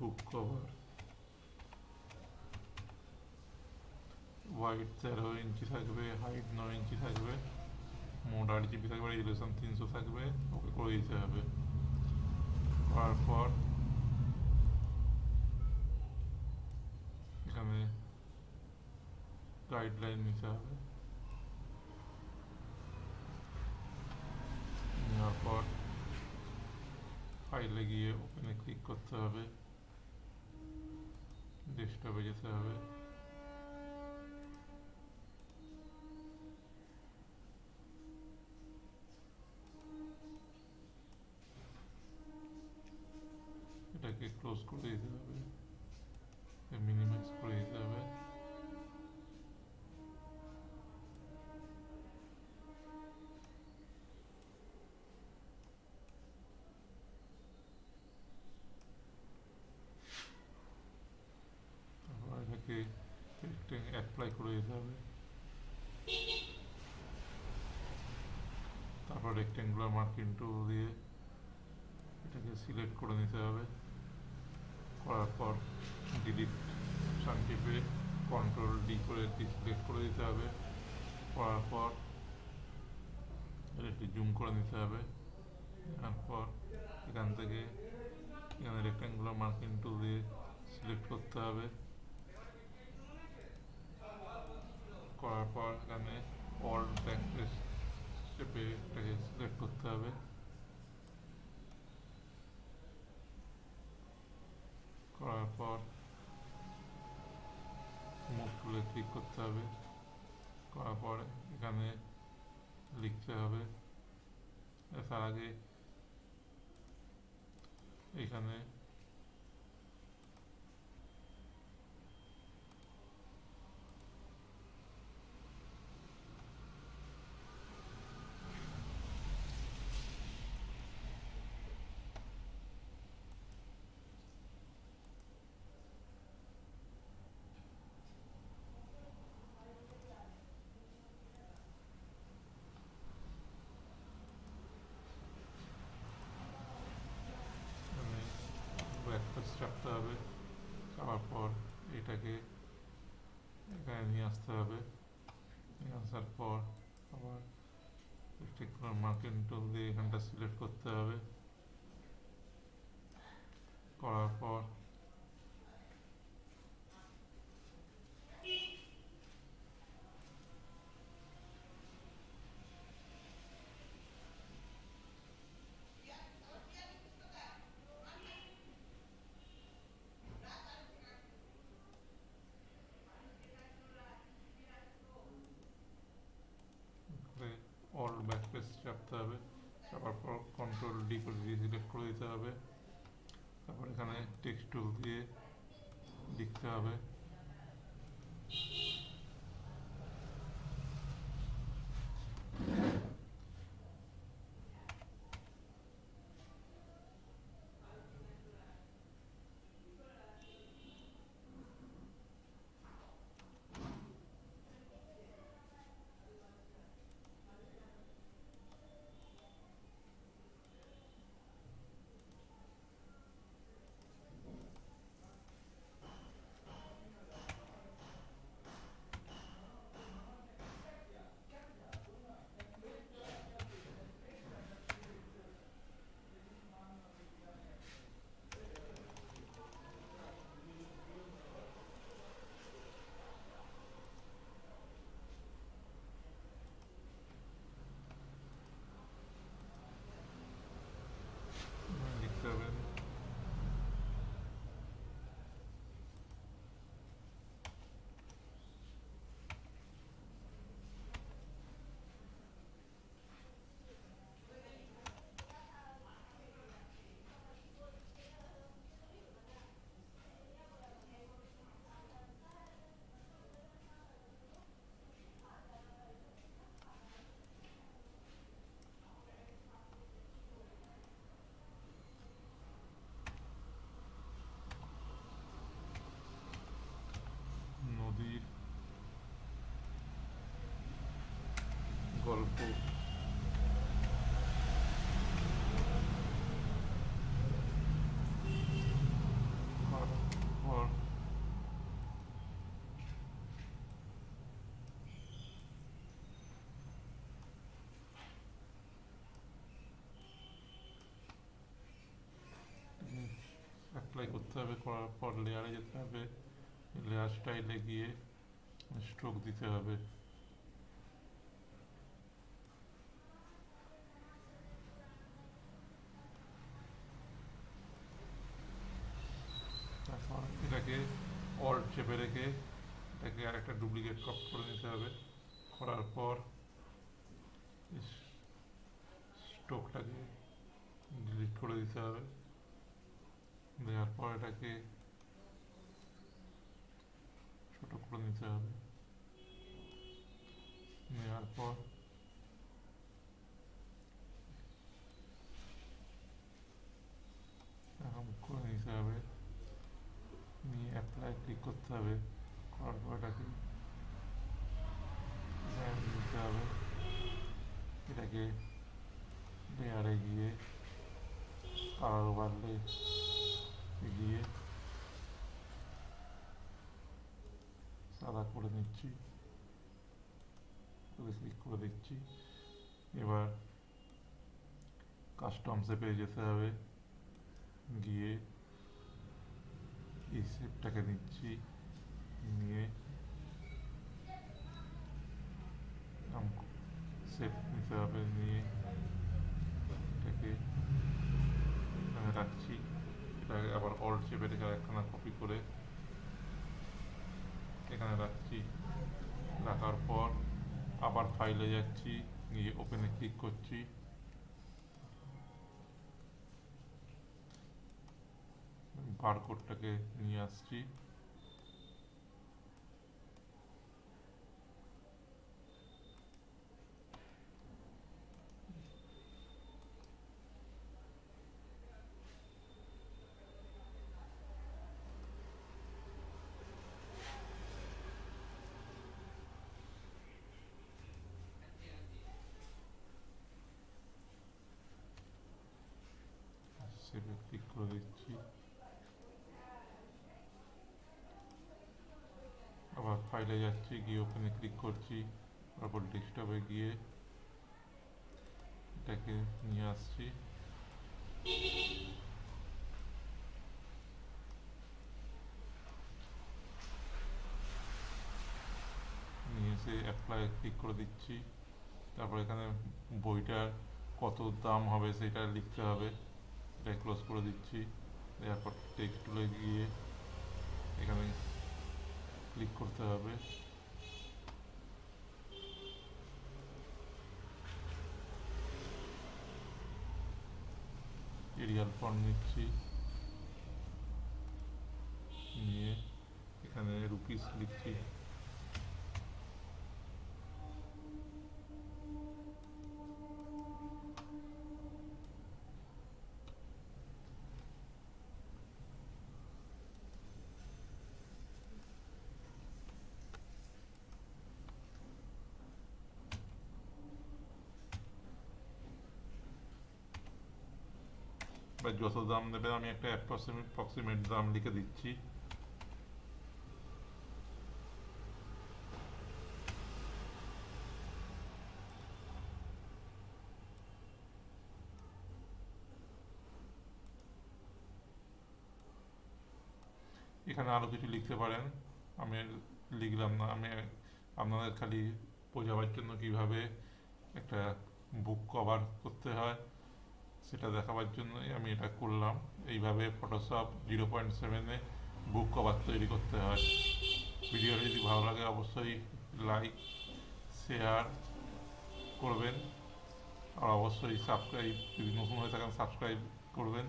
বুক cover wide 13 ইঞ্চি থাকবে, height 9 ইঞ্চি থাকবে, মোট 8 জিবি থাকবে, রেজুলেশন 300 থাকবে। ওকে করে দিতে হবে। করার পর এখানে গাইডলাইন নিতে হবে। নেওয়ার পর ফাইলে গিয়ে ওপেনে ক্লিক করতে হবে, ডেস্কটপে যেতে হবে। এটাকে ক্লোজ করে দিতে হবে, মিনিমাইজ করে দিতে হবে। তারপর এটাকে অ্যাপ্লাই করে দিতে হবে। তারপর রেক্টেঙ্গুলার মার্কিং টুল দিয়ে এটাকে সিলেক্ট করে নিতে হবে। করার পর ডিলিট অপশান টিপে কন্ট্রোল ডি করে সিলেক্ট করে দিতে হবে। করার পর একটু জুম করে নিতে হবে। তারপর এখান থেকে এখানে রেক্টেঙ্গুলার মার্কিং টুল দিয়ে সিলেক্ট করতে হবে। করার পর এখানে অল ব্যাকস্পেস চেপে এটাকে সিলেক্ট করতে হবে। করার পর মুভ টুলে ক্লিক করতে হবে। করার পর এখানে লিখতে হবে। তার আগে এখানে ব্যাকপ্যাচ চাপতে হবে। চাপার পর এটাকে এখানে নিয়ে আসতে হবে। নিয়ে আসার পর আবার রেক্টেঙ্গুলার মার্কিং টুল দিয়ে এখানটা সিলেক্ট করতে হবে। করার পর অল ব্যাকস্পেস চাপতে হবে। চাপার পর কন্ট্রোল ডি করে সিলেক্ট করে দিতে হবে। তারপর এখানে টেক্সট টুল দিয়ে লিখতে হবে। লিখতে হবে। নদীর গল্প করতে হবে, করার পর লেয়ারে যেতে হবে, লেয়ার স্টাইলে গিয়ে স্ট্রোক দিতে হবে। তারপর এটাকে অল্ট চেপে রেখে এটাকে আরেকটা ডুপ্লিকেট কপি করে নিতে হবে। করার পর স্ট্রোকটাকে ডিলিট করে দিতে হবে। দেওয়ার পর এটাকে ছোট করে নিতে হবে। নেওয়ার পর এরকম করে নিতে হবে, নিয়ে অ্যাপ্লাই ক্লিক করতে হবে। করার পর এটাকে নিতে হবে, এটাকে লেয়ারে গিয়ে কালার ওভারলে গিয়ে সাদা করে নিচ্ছি, ক্লিক করে দিচ্ছি। এবার কাস্টমসে পেয়ে যেতে হবে, গিয়ে এই শেপটাকে নিচ্ছি, নিয়ে শেপ নিতে হবে, নিয়ে এটাকে এখানে রাখছি। এটাকে আবার অল্ট চেপে রেখে একখানা কপি করে এখানে রাখছি। রাখার পর আবার ফাইলে যাচ্ছি, গিয়ে ওপেনে ক্লিক করছি। বারকোডটাকে নিয়ে আসছি, সেভে ক্লিক করে দিচ্ছি। আবার ফাইলে যাচ্ছি, গিয়ে ওপেনে ক্লিক করছি। তারপর ডেস্কটপে গিয়ে এটাকে নিয়ে আসছি, নিয়ে এসে অ্যাপ্লাই ক্লিক করে দিচ্ছি। তারপর এখানে বইটার কত দাম হবে সেটা লিখতে হবে, এটা ক্লোজ করে দিচ্ছি। এরপর টেক্সট টুলে গিয়ে এখানে ক্লিক করতে হবে, এরিয়াল ফন্ট নিচ্ছি, নিয়ে এখানে রুপিস লিখছি। বা যত দাম নেবে আমি একটা অ্যাপ্রক্সিমেট দাম লিখে দিচ্ছি। এখানে আরও কিছু লিখতে পারেন, আমি লিখলাম না। আমি আপনাদের খালি বোঝাবার জন্য কীভাবে একটা বুক কভার করতে হয় সেটা দেখাবার জন্যই আমি এটা করলাম। এইভাবে ফটোশপ 0.7-এ বুক কভার তৈরি করতে হয়। ভিডিওটা যদি ভালো লাগে অবশ্যই লাইক শেয়ার করবেন, আর অবশ্যই সাবস্ক্রাইব, যদি নতুন হয়ে থাকেন সাবস্ক্রাইব করবেন।